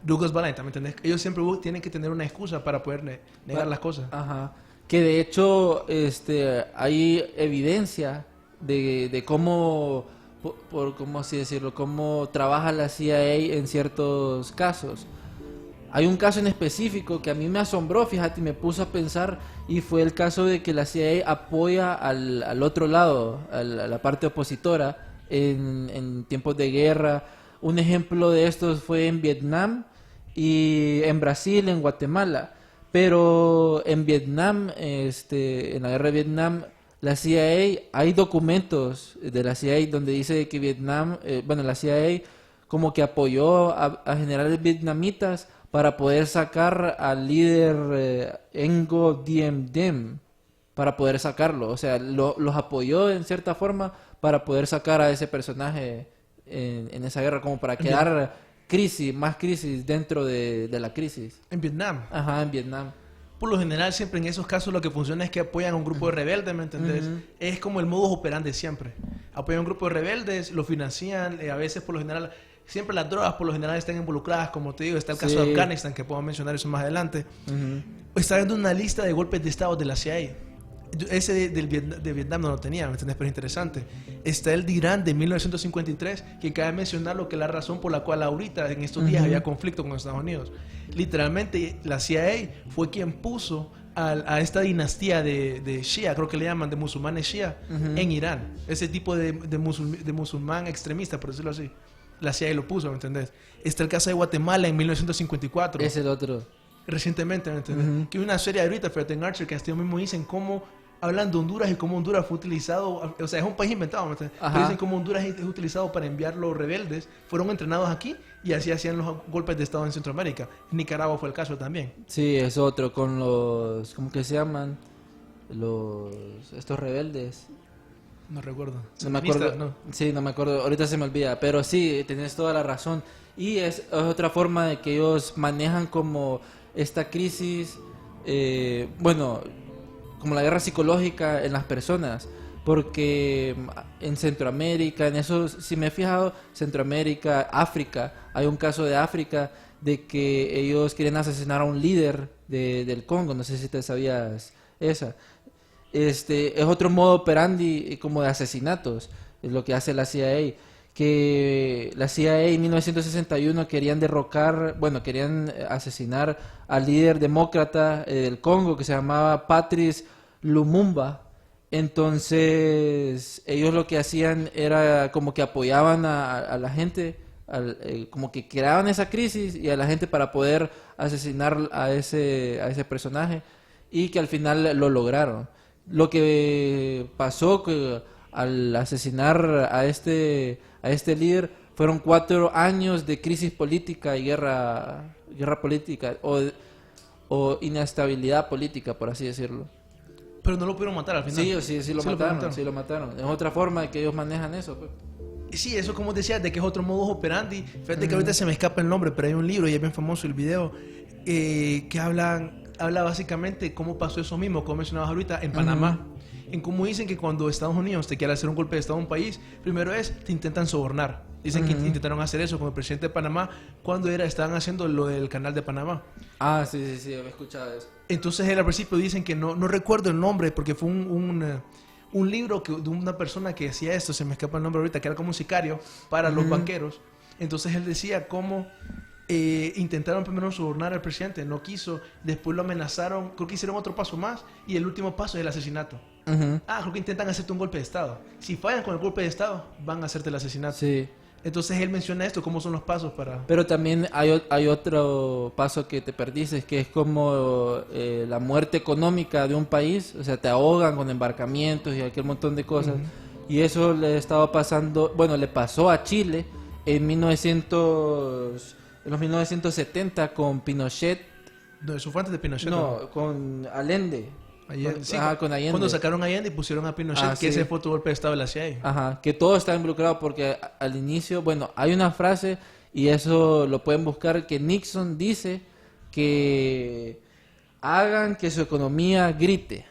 Douglas Valentine, ¿me entendés? Ellos siempre tienen que tener una excusa para poder negar las cosas. Ajá. Que de hecho hay evidencia de cómo, cómo así decirlo, cómo trabaja la CIA en ciertos casos. Hay un caso en específico que a mí me asombró, fíjate, y me puso a pensar, y fue el caso de que la CIA apoya al otro lado, a la parte opositora, en tiempos de guerra. Un ejemplo de estos fue en Vietnam y en Brasil, en Guatemala. Pero en Vietnam, en la guerra de Vietnam, la CIA, hay documentos de la CIA donde dice que Vietnam, la CIA como que apoyó a generales vietnamitas para poder sacar al líder Ngo Diem Diem, para poder sacarlo. O sea, los apoyó en cierta forma para poder sacar a ese personaje en esa guerra, como para crear más crisis dentro de la crisis. En Vietnam. Ajá, en Vietnam. Por lo general, siempre en esos casos lo que funciona es que apoyan a un grupo de rebeldes, ¿me entendés? Es como el modus operandi siempre. Apoyan a un grupo de rebeldes, lo financian, a veces por lo general, siempre las drogas por lo general están involucradas, como te digo, está el caso de Afganistán, que puedo mencionar eso más adelante. Está viendo una lista de golpes de estado de la CIA. Ese de Vietnam no lo tenía, ¿me entendés? Pero es interesante. Está el de Irán de 1953, que cabe mencionar lo que es la razón por la cual ahorita, en estos días, había conflicto con Estados Unidos. Literalmente, la CIA fue quien puso a esta dinastía de Shia, creo que le llaman, de musulmanes Shia, en Irán. Ese tipo de musulmán extremista, por decirlo así. La CIA lo puso, ¿me entendés? Está el caso de Guatemala en 1954. Es el otro. Recientemente, ¿me entiendes? Que hay una serie ahorita, Fred en Archer, que hasta ellos mismos dicen cómo hablan de Honduras y cómo Honduras fue utilizado, o sea, es un país inventado, ¿me entiendes? Pero dicen cómo Honduras es utilizado para enviar los rebeldes, fueron entrenados aquí y así hacían los golpes de estado en Centroamérica. En Nicaragua fue el caso también. Sí, es otro, con los, ¿cómo que se llaman? Estos rebeldes. No recuerdo. No me acuerdo. ¿no? Sí, no me acuerdo. Ahorita se me olvida. Pero sí, tenés toda la razón. Y es otra forma de que ellos manejan como esta crisis, como la guerra psicológica en las personas. Porque en Centroamérica, en eso, si me he fijado, Centroamérica, África, hay un caso de África de que ellos quieren asesinar a un líder del Congo. No sé si te sabías esa. Es otro modo operandi como de asesinatos, es lo que hace la CIA, que la CIA en 1961 querían querían asesinar al líder demócrata del Congo que se llamaba Patrice Lumumba. Entonces ellos lo que hacían era como que apoyaban a la gente, como que creaban esa crisis y a la gente para poder asesinar a ese personaje, y que al final lo lograron. Lo que pasó que al asesinar a este líder fueron 4 años de crisis política y guerra política o inestabilidad política, por así decirlo. Pero no lo pudieron matar al final. Sí lo mataron. Es otra forma de que ellos manejan eso, pues. Sí, eso como decías, de que es otro modus operandi. Fíjate que ahorita se me escapa el nombre, pero hay un libro y es bien famoso el video que habla básicamente cómo pasó eso mismo, como mencionabas ahorita, en Panamá. En cómo dicen que cuando Estados Unidos te quiere hacer un golpe de Estado a un país, primero te intentan sobornar. Dicen que intentaron hacer eso con el presidente de Panamá cuando estaban haciendo lo del canal de Panamá. Ah, sí, he escuchado eso. Entonces él al principio dicen que no recuerdo el nombre porque fue un libro de una persona que hacía esto, se me escapa el nombre ahorita, que era como un sicario para los banqueros. Entonces él decía cómo intentaron primero sobornar al presidente, no quiso, después lo amenazaron, creo que hicieron otro paso más y el último paso es el asesinato. Creo que intentan hacerte un golpe de Estado. Si fallan con el golpe de Estado, van a hacerte el asesinato. Sí. Entonces él menciona esto, cómo son los pasos para... Pero también hay otro paso que te perdiste, que es como la muerte económica de un país. O sea, te ahogan con embarcamientos y aquel montón de cosas. Y eso le estaba pasando, bueno, le pasó a Chile en los 1970 con Pinochet. No, eso fue antes de Pinochet. No, con Allende. Con Allende. Cuando sacaron a Allende y pusieron a Pinochet, que ese fue tu golpe de Estado de la CIA. Ajá, que todo está involucrado porque al inicio, bueno, hay una frase y eso lo pueden buscar que Nixon dice que hagan que su economía grite.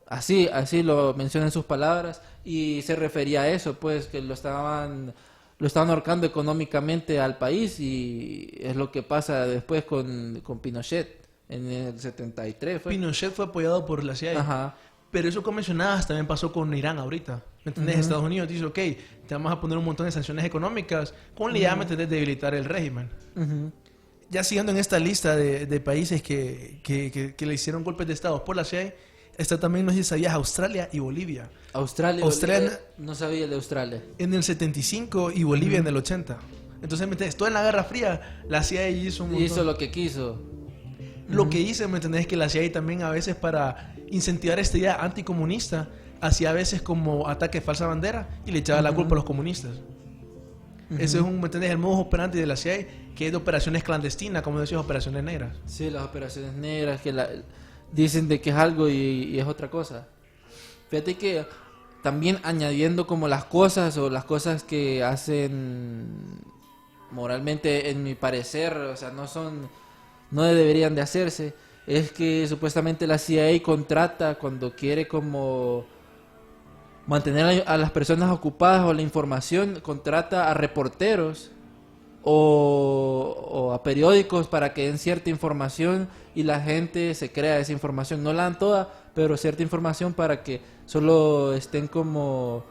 Así lo menciona en sus palabras y se refería a eso, pues que lo estaban ahorcando económicamente al país y es lo que pasa después con Pinochet. En el 73 fue. Pinochet fue apoyado por la CIA. Ajá. Pero eso que mencionabas también pasó con Irán ahorita. ¿Me entendés? Estados Unidos dice, ok, te vamos a poner un montón de sanciones económicas con la idea, ¿me entendés?, de debilitar el régimen. Ya siguiendo en esta lista de países que le hicieron golpes de Estado por la CIA, está también, no sé si sabías, Australia y Bolivia. Australia no sabía de Australia. En el 75 y Bolivia en el 80. Entonces, ¿me entendés? Toda en la Guerra Fría, la CIA hizo un montón. Hizo lo que quiso. Lo que hice, ¿me entendés? Es que la CIA también a veces para incentivar esta idea anticomunista hacía a veces como ataque falsa bandera y le echaba la culpa a los comunistas. Ese es ¿me entendés? El modus operandi de la CIA, que es de operaciones clandestinas, como decías, operaciones negras. Sí, las operaciones negras que dicen de que es algo y es otra cosa. Fíjate que también añadiendo como las cosas que hacen moralmente, en mi parecer, o sea, no deberían de hacerse, es que supuestamente la CIA contrata cuando quiere como mantener a las personas ocupadas o la información, contrata a reporteros o a periódicos para que den cierta información y la gente se crea esa información. No la dan toda, pero cierta información para que solo estén como...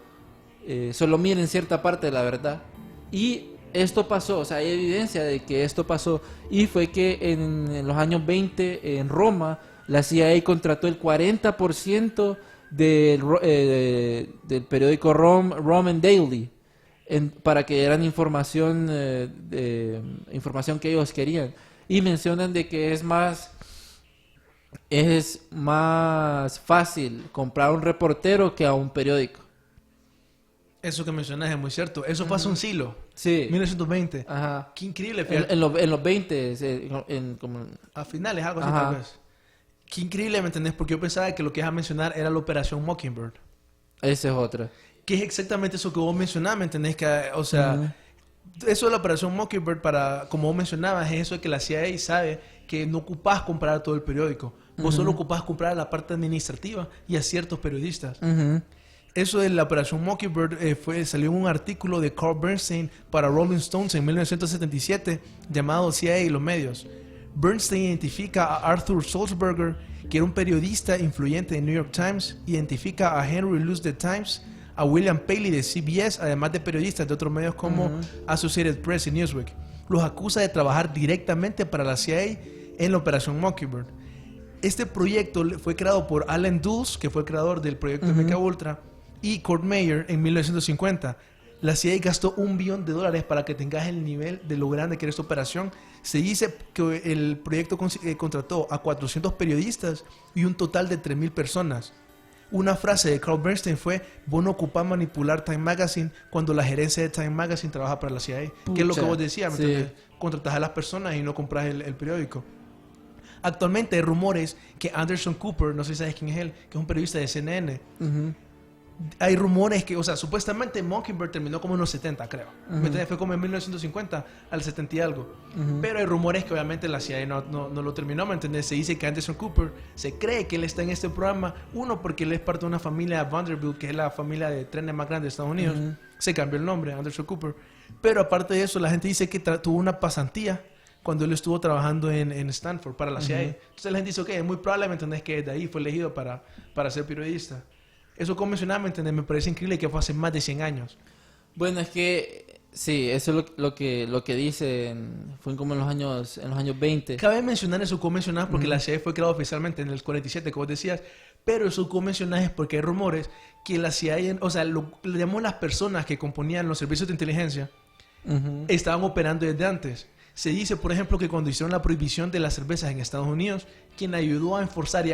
solo miren cierta parte de la verdad. Y esto pasó, o sea, hay evidencia de que esto pasó. Y fue que en los años 20 en Roma, la CIA contrató el 40% del periódico Roman Daily para que dieran información que ellos querían. Y mencionan de que es más fácil comprar a un reportero que a un periódico. Eso que mencionas es muy cierto. Eso pasó en Silo. Sí. 1920. Ajá. Qué increíble. En los 20. A finales, algo así tal vez. Qué increíble, ¿me entendés? Porque yo pensaba que lo que ibas a mencionar era la Operación Mockingbird. Esa es otra. Que es exactamente eso que vos mencionabas, ¿me entendés? Que, o sea, eso de la Operación Mockingbird, como vos mencionabas, es eso de que la CIA sabe que no ocupás comprar todo el periódico. Vos solo ocupás comprar la parte administrativa y a ciertos periodistas. Eso de la Operación Mockingbird salió en un artículo de Carl Bernstein para Rolling Stones en 1977 llamado CIA y los medios. Bernstein identifica a Arthur Sulzberger, que era un periodista influyente de New York Times, identifica a Henry Luce de Times, a William Paley de CBS, además de periodistas de otros medios como Associated Press y Newsweek. Los acusa de trabajar directamente para la CIA en la Operación Mockingbird. Este proyecto fue creado por Allen Dulles, que fue el creador del proyecto de MK Ultra, y Kurt Meyer en 1950. La CIA gastó $1 billón para que tengas el nivel de lo grande que era esta operación. Se dice que el proyecto contrató a 400 periodistas y un total de 3,000 personas. Una frase de Carl Bernstein fue: vos no ocupás manipular Time Magazine cuando la gerencia de Time Magazine trabaja para la CIA. Que es lo que vos decías, ¿me entiendes? Contratás a las personas y no compras el periódico. Actualmente hay rumores que Anderson Cooper, no sé si sabes quién es él, que es un periodista de CNN. Hay rumores que, o sea, supuestamente Mockingbird terminó como en los 70, creo. ¿Me entiendes? Fue como en 1950 al 70 y algo. Pero hay rumores que obviamente la CIA no lo terminó, ¿me entiendes? Se dice que Anderson Cooper, se cree que él está en este programa, uno, porque él es parte de una familia Vanderbilt, que es la familia de trenes más grande de Estados Unidos. Se cambió el nombre, Anderson Cooper. Pero aparte de eso, la gente dice que tuvo una pasantía cuando él estuvo trabajando en Stanford para la CIA. Entonces la gente dice, ok, es muy probable, ¿me entendés? Que de ahí fue elegido para ser periodista. Eso, como mencionaba, ¿me entendés? Me parece increíble que fue hace más de 100 años. Bueno, es que sí, eso es lo que dicen, fue como en los años 20. Cabe mencionar eso, como mencionabas, porque la CIA fue creada oficialmente en el 47, como decías, pero eso, como mencionabas, es porque hay rumores que la CIA, o sea, le llamamos las personas que componían los servicios de inteligencia, estaban operando desde antes. Se dice, por ejemplo, que cuando hicieron la prohibición de las cervezas en Estados Unidos, quien ayudó a enforzar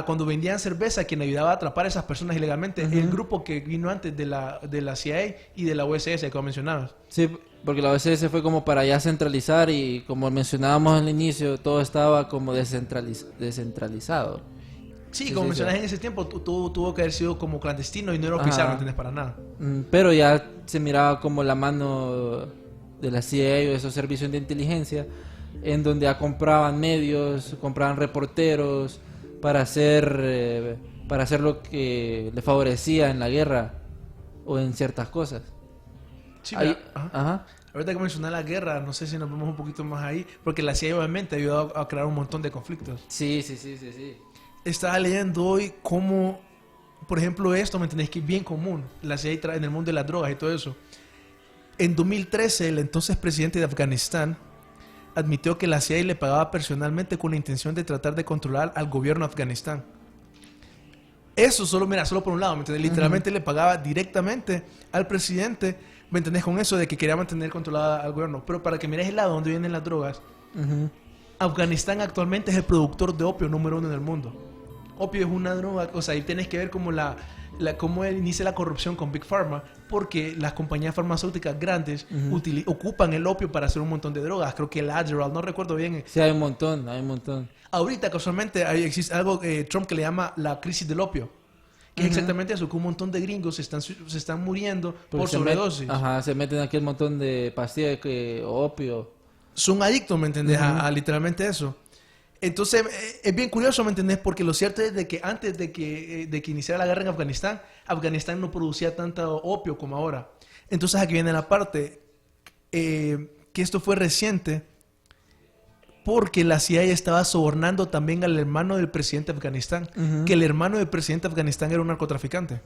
cuando vendían cerveza, quien ayudaba a atrapar a esas personas ilegalmente, el grupo que vino antes de la CIA y de la OSS, como mencionabas. Sí, porque la OSS fue como para ya centralizar y como mencionábamos al inicio, todo estaba como descentralizado. Sí, como mencionas, en ese tiempo tuvo que haber sido como clandestino y no era oficial, no entendés, para nada. Pero ya se miraba como la mano de la CIA o esos servicios de inteligencia, en donde ya compraban medios, compraban reporteros para hacer lo que le favorecía en la guerra o en ciertas cosas. Sí, ahorita que mencionas la guerra, no sé si nos vemos un poquito más ahí, porque la CIA obviamente ayudó a crear un montón de conflictos. Sí. Estaba leyendo hoy cómo, por ejemplo, esto, ¿me entendés? Que es bien común, la CIA en el mundo de las drogas y todo eso. En 2013, el entonces presidente de Afganistán admitió que la CIA le pagaba personalmente con la intención de tratar de controlar al gobierno de Afganistán. Eso solo por un lado, ¿me entiendes? Literalmente le pagaba directamente al presidente, ¿me entendés? Con eso de que quería mantener controlada al gobierno. Pero para que mires el lado donde vienen las drogas, Afganistán actualmente es el productor de opio número 1 en el mundo. Opio es una droga, o sea, ahí tenés que ver como cómo inicia la corrupción con Big Pharma, porque las compañías farmacéuticas grandes ocupan el opio para hacer un montón de drogas. Creo que el Adderall, no recuerdo bien. Sí, hay un montón. Ahorita, casualmente, existe algo Trump que le llama la crisis del opio, que es exactamente eso, que un montón de gringos se están muriendo por sobredosis. Se meten aquí un montón de pastillas opio. Son adictos, ¿me entendés? A literalmente eso. Entonces, es bien curioso, ¿me entendés? Porque lo cierto es de que antes de que iniciara la guerra en Afganistán, Afganistán no producía tanto opio como ahora. Entonces, aquí viene la parte, que esto fue reciente, porque la CIA estaba sobornando también al hermano del presidente de Afganistán, que el hermano del presidente de Afganistán era un narcotraficante.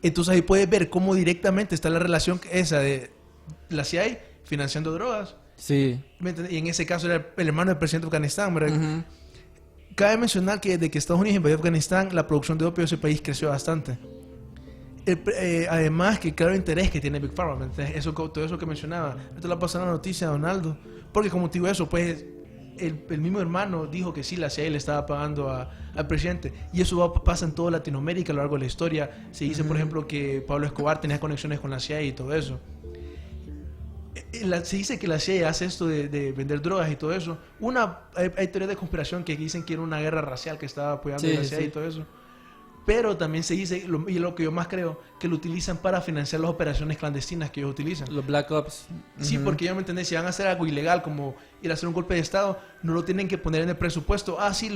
Entonces, ahí puedes ver cómo directamente está la relación esa de la CIA financiando drogas. Sí. Y en ese caso era el hermano del presidente de Afganistán, ¿verdad? Cabe mencionar que desde que Estados Unidos invadió Afganistán, la producción de opio de ese país creció bastante. Además, que claro interés que tiene Big Pharma, todo eso que mencionaba. Esto le pasó la noticia a Donaldo, porque como te digo eso, pues el mismo hermano dijo que sí, la CIA le estaba pagando al presidente, y eso pasa en toda Latinoamérica a lo largo de la historia. Se dice, por ejemplo, que Pablo Escobar tenía conexiones con la CIA y todo eso. Se dice que la CIA hace esto de vender drogas y todo eso. Hay teorías de conspiración que dicen que era una guerra racial que estaba apoyando la CIA y todo eso. Pero también se dice, y lo que yo más creo, que lo utilizan para financiar las operaciones clandestinas que ellos utilizan. Los Black Ops. Sí, porque yo me entendí, si van a hacer algo ilegal como ir a hacer un golpe de Estado, no lo tienen que poner en el presupuesto. Sí,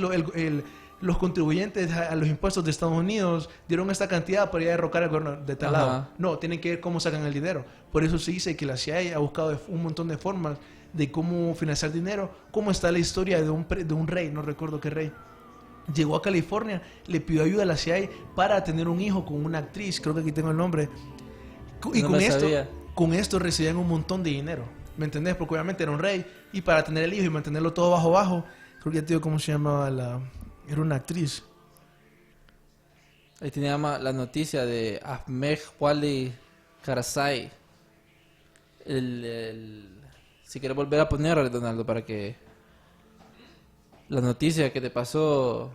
los contribuyentes a los impuestos de Estados Unidos dieron esta cantidad para ir a derrocar al gobierno de tal lado. No, tienen que ver cómo sacan el dinero. Por eso se dice que la CIA ha buscado un montón de formas de cómo financiar dinero. Cómo está la historia de un rey, no recuerdo qué rey. Llegó a California, le pidió ayuda a la CIA para tener un hijo con una actriz, creo que aquí tengo el nombre. Y con esto recibían un montón de dinero. ¿Me entendés? Porque obviamente era un rey, y para tener el hijo y mantenerlo todo bajo, creo que ya te digo cómo se llamaba era una actriz. Ahí tenía la noticia de Ahmed Wali Karzai. Si quieres volver a poner, Donaldo, para que la noticia que te pasó.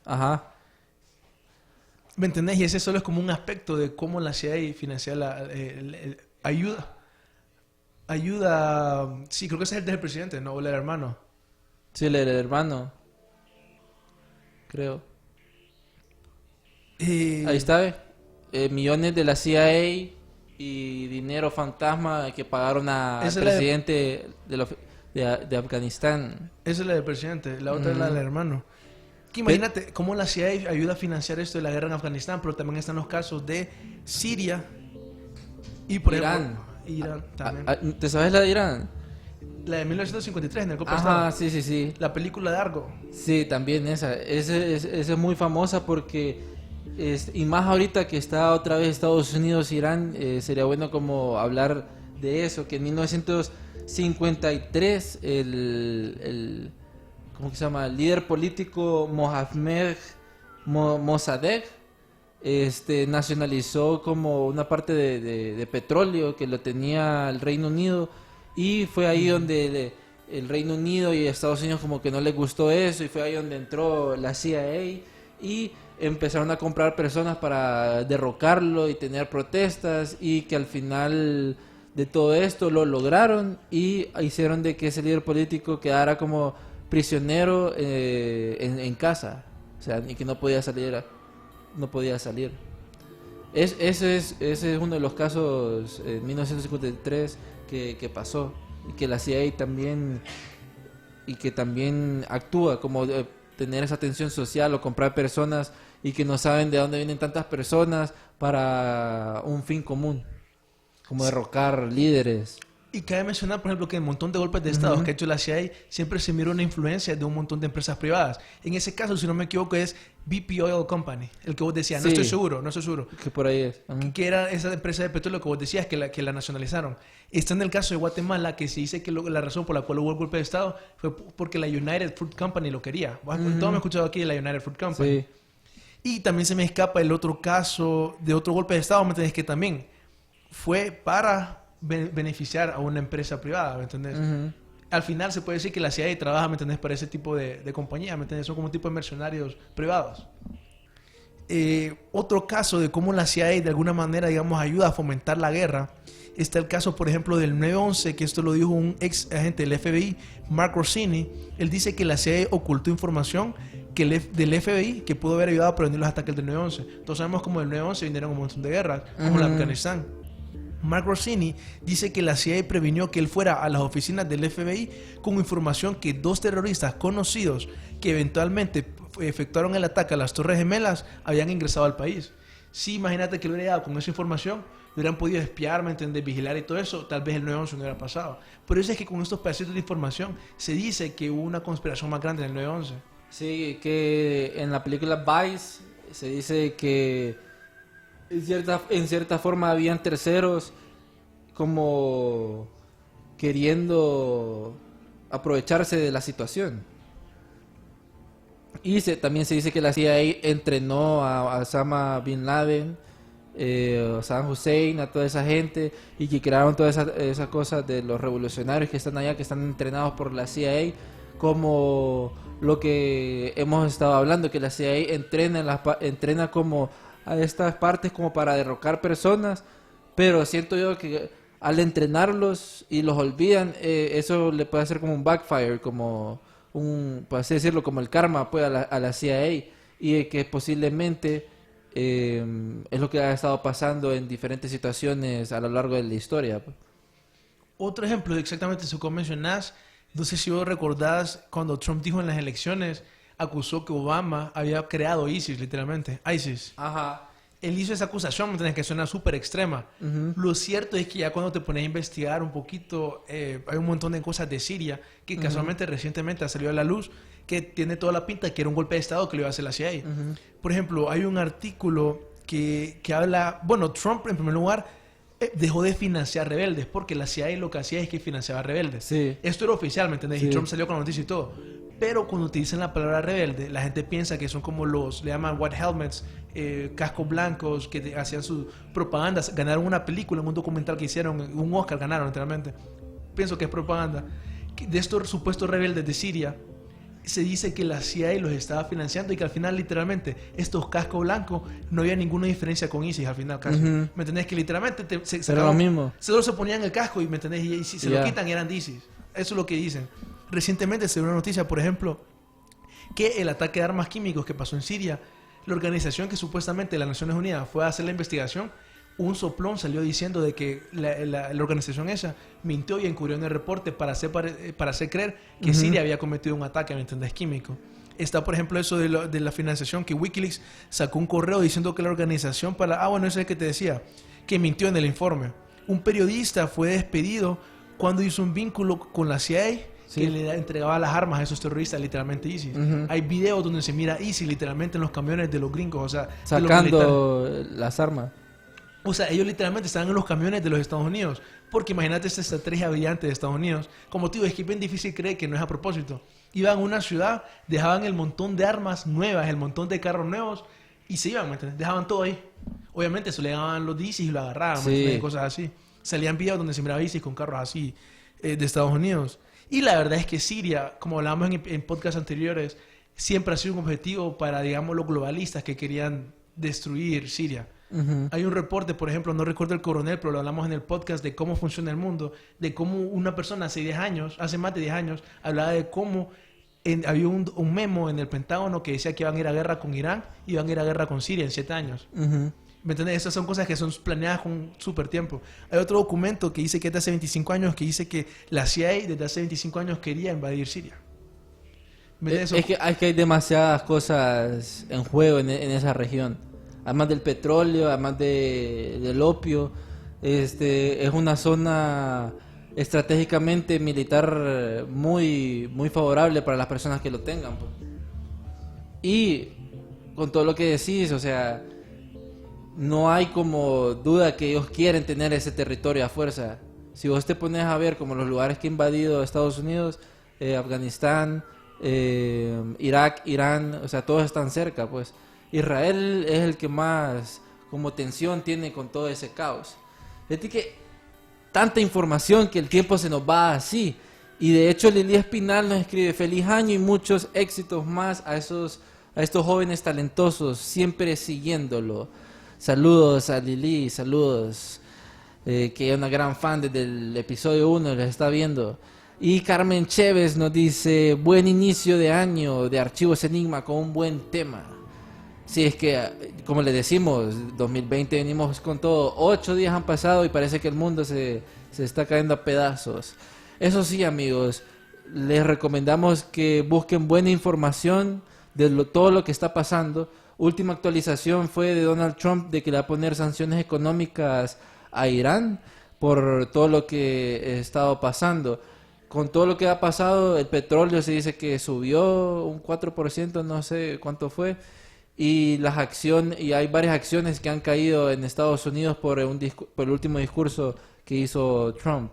Ajá. ¿Me entendés? Y ese solo es como un aspecto de cómo la CIA financia ayuda. Sí, creo que ese es el del presidente, no, o el hermano. Sí, el hermano. Creo. Ahí está, ¿ve? Millones de la CIA y dinero fantasma que pagaron al Esa es la de- presidente de Afganistán. Esa es la del presidente, la otra es la del hermano. Que imagínate cómo la CIA ayuda a financiar esto de la guerra en Afganistán, pero también están los casos de Siria y, por ejemplo, Irán también. ¿Te sabes la de Irán? La de 1953 en el golpe de Ajá, Estado. sí. La película de Argo. Sí, también esa. Esa es muy famosa porque, y más ahorita que está otra vez Estados Unidos, Irán, sería bueno como hablar de eso, que en 1953 ¿cómo que se llama? El líder político Mohammed Mossadegh nacionalizó como una parte de petróleo que lo tenía el Reino Unido, y fue ahí donde el Reino Unido y Estados Unidos como que no les gustó eso, y fue ahí donde entró la CIA y empezaron a comprar personas para derrocarlo y tener protestas, y que al final de todo esto lo lograron y hicieron de que ese líder político quedara como prisionero en casa, o sea, y que no podía salir. Ese es uno de los casos en 1953 que pasó, y que la CIA también actúa como tener esa tensión social o comprar personas y que no saben de dónde vienen tantas personas para un fin común, como derrocar líderes. Y cabe mencionar, por ejemplo, que en un montón de golpes de Estado que ha hecho la CIA siempre se miró una influencia de un montón de empresas privadas. En ese caso, si no me equivoco, es BP Oil Company, el que vos decías. Sí. No estoy seguro. Que por ahí es. Que era esa empresa de petróleo que vos decías que la nacionalizaron. Está en el caso de Guatemala, que se dice que la razón por la cual hubo el golpe de Estado fue porque la United Fruit Company lo quería. Todos me han escuchado aquí de la United Fruit Company. Sí. Y también se me escapa el otro caso de otro golpe de Estado, ¿me entiendes? Que también fue para beneficiar a una empresa privada, ¿me entiendes? Al final se puede decir que la CIA trabaja, ¿me entiendes? Para ese tipo de compañía, ¿me entiendes? Son como un tipo de mercenarios privados. Otro caso de cómo la CIA de alguna manera, digamos, ayuda a fomentar la guerra, está el caso, por ejemplo, del 9/11, que esto lo dijo un ex agente del FBI, Mark Rossini. Él dice que la CIA ocultó información del FBI que pudo haber ayudado a prevenir los ataques del 9/11. Todos sabemos cómo del 9/11 vinieron un montón de guerras, como la de Afganistán. Mark Rossini dice que la CIA previnió que él fuera a las oficinas del FBI con información que 2 terroristas conocidos que eventualmente efectuaron el ataque a las Torres Gemelas habían ingresado al país. Sí, imagínate que lo hubiera dado con esa información, hubieran podido espiar, ¿me entiendes? Vigilar y todo eso, tal vez el 9/11 no hubiera pasado. Por eso es que con estos pedacitos de información se dice que hubo una conspiración más grande en el 9/11. Sí, que en la película Vice se dice que en cierta forma habían terceros como queriendo aprovecharse de la situación. Y también se dice que la CIA entrenó a Osama Bin Laden, a Saddam Hussein, a toda esa gente, y que crearon todas esas cosas de los revolucionarios que están allá, que están entrenados por la CIA, como lo que hemos estado hablando, que la CIA entrena como a estas partes como para derrocar personas, pero siento yo que al entrenarlos y los olvidan, eso le puede hacer como un backfire, como por así decirlo, como el karma pues, a la CIA, y que posiblemente es lo que ha estado pasando en diferentes situaciones a lo largo de la historia. Pues. Otro ejemplo de exactamente eso que mencionás, no sé si vos recordás cuando Trump dijo en las elecciones, acusó que Obama había creado ISIS, literalmente. ISIS. Ajá. Él hizo esa acusación, ¿me entiendes? Que suena súper extrema. Lo cierto es que ya cuando te pones a investigar un poquito, hay un montón de cosas de Siria que casualmente recientemente ha salido a la luz, que tiene toda la pinta que era un golpe de Estado que le iba a hacer la CIA. Por ejemplo, hay un artículo que habla... Bueno, Trump, en primer lugar, dejó de financiar rebeldes, porque la CIA lo que hacía es que financiaba rebeldes. Sí. Esto era oficial, ¿me entiendes? Sí. Y Trump salió con la noticia y todo. Pero cuando utilizan la palabra rebelde, la gente piensa que son como le llaman white helmets, cascos blancos, que hacían sus propagandas. Ganaron una película, un documental que hicieron, un Oscar ganaron literalmente. Pienso que es propaganda. De estos supuestos rebeldes de Siria, se dice que la CIA los estaba financiando y que al final literalmente estos cascos blancos no había ninguna diferencia con ISIS al final casi. ¿Me entendés? Que literalmente Pero lo mismo. solo se ponían el casco y ¿me entendés? Y si se lo quitan eran de ISIS. Eso es lo que dicen. Recientemente se dio una noticia, por ejemplo, que el ataque de armas químicos que pasó en Siria, la organización que supuestamente las Naciones Unidas fue a hacer la investigación, un soplón salió diciendo de que la organización esa mintió y encubrió en el reporte para hacer creer que Siria había cometido un ataque, ¿me entendés? Químico. Está, por ejemplo, eso de la financiación, que Wikileaks sacó un correo diciendo que la organización bueno, eso es el que te decía, que mintió en el informe. Un periodista fue despedido cuando hizo un vínculo con la CIA, que le entregaba las armas a esos terroristas, literalmente ISIS. Hay videos donde se mira ISIS literalmente en los camiones de los gringos, o sea, sacando las armas. O sea, ellos literalmente estaban en los camiones de los Estados Unidos. Porque imagínate esta estrategia brillante de Estados Unidos. Como te digo, es que es bien difícil creer que no es a propósito. Iban a una ciudad, dejaban el montón de armas nuevas, el montón de carros nuevos, y se iban, ¿me entiendes? Dejaban todo ahí. Obviamente, eso le daban los ISIS y lo agarraban, y cosas así. Salían videos donde se miraba ISIS con carros así de Estados Unidos. Y la verdad es que Siria, como hablábamos en podcasts anteriores, siempre ha sido un objetivo para, digamos, los globalistas que querían destruir Siria. Hay un reporte, por ejemplo, no recuerdo el coronel, pero lo hablamos en el podcast de cómo funciona el mundo, de cómo una persona hace más de 10 años, hablaba de cómo había un memo en el Pentágono que decía que iban a ir a guerra con Irán y iban a ir a guerra con Siria en 7 años. ¿Me entiendes? Esas son cosas que son planeadas con súper tiempo. Hay otro documento que dice que desde hace 25 años, que dice que la CIA desde hace 25 años quería invadir Siria. Es que hay demasiadas cosas en juego en esa región. Además del petróleo, además del opio, es una zona estratégicamente militar muy, muy favorable para las personas que lo tengan, pues. Y con todo lo que decís, o sea, no hay como duda que ellos quieren tener ese territorio a fuerza. Si vos te pones a ver como los lugares que ha invadido Estados Unidos, Afganistán, Irak, Irán, o sea, todos están cerca, pues. Israel es el que más como tensión tiene con todo ese caos. Fíjate que tanta información que el tiempo se nos va así. Y de hecho Lili Espinal nos escribe: feliz año y muchos éxitos más a estos jóvenes talentosos, siempre siguiéndolo. Saludos a Lili, saludos, que es una gran fan desde el episodio 1, les está viendo. Y Carmen Chévez nos dice: buen inicio de año de Archivos Enigma con un buen tema. Sí, es que, como les decimos, 2020 venimos con todo. 8 días han pasado y parece que el mundo se está cayendo a pedazos. Eso sí, amigos, les recomendamos que busquen buena información de todo lo que está pasando. Última actualización fue de Donald Trump de que le va a poner sanciones económicas a Irán por todo lo que ha estado pasando. Con todo lo que ha pasado, el petróleo se dice que subió un 4%, no sé cuánto fue. Y hay varias acciones que han caído en Estados Unidos por el último discurso que hizo Trump.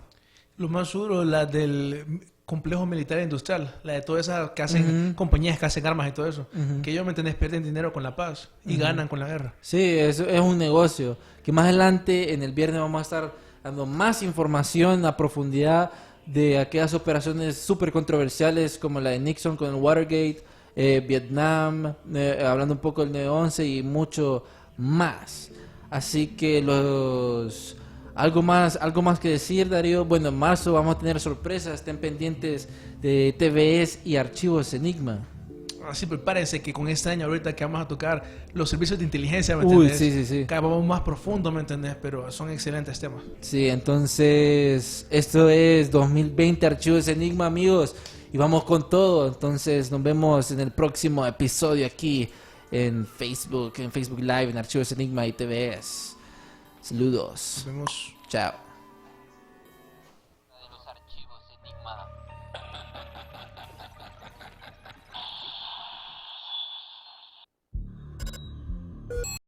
Lo más duro, la del complejo militar industrial, la de todas esas que hacen compañías que hacen armas y todo eso, que ellos, ¿me entendés?, pierden dinero con la paz y ganan con la guerra. Sí, es un negocio que más adelante en el viernes vamos a estar dando más información a profundidad de aquellas operaciones súper controversiales como la de Nixon con el Watergate, Vietnam, hablando un poco del 9/11 y mucho más. Así que algo más que decir, Darío. Bueno, en marzo vamos a tener sorpresas, estén pendientes de TVS y Archivos Enigma. Así prepárense que con este año ahorita que vamos a tocar los servicios de inteligencia, ¿me entendés? Sí. Cada vez vamos más profundo, ¿me entendés? Pero son excelentes temas. Sí, entonces esto es 2020 Archivos Enigma, amigos. Y vamos con todo. Entonces nos vemos en el próximo episodio aquí en Facebook Live, en Archivos Enigma y TVS. Saludos. Nos vemos. Chao.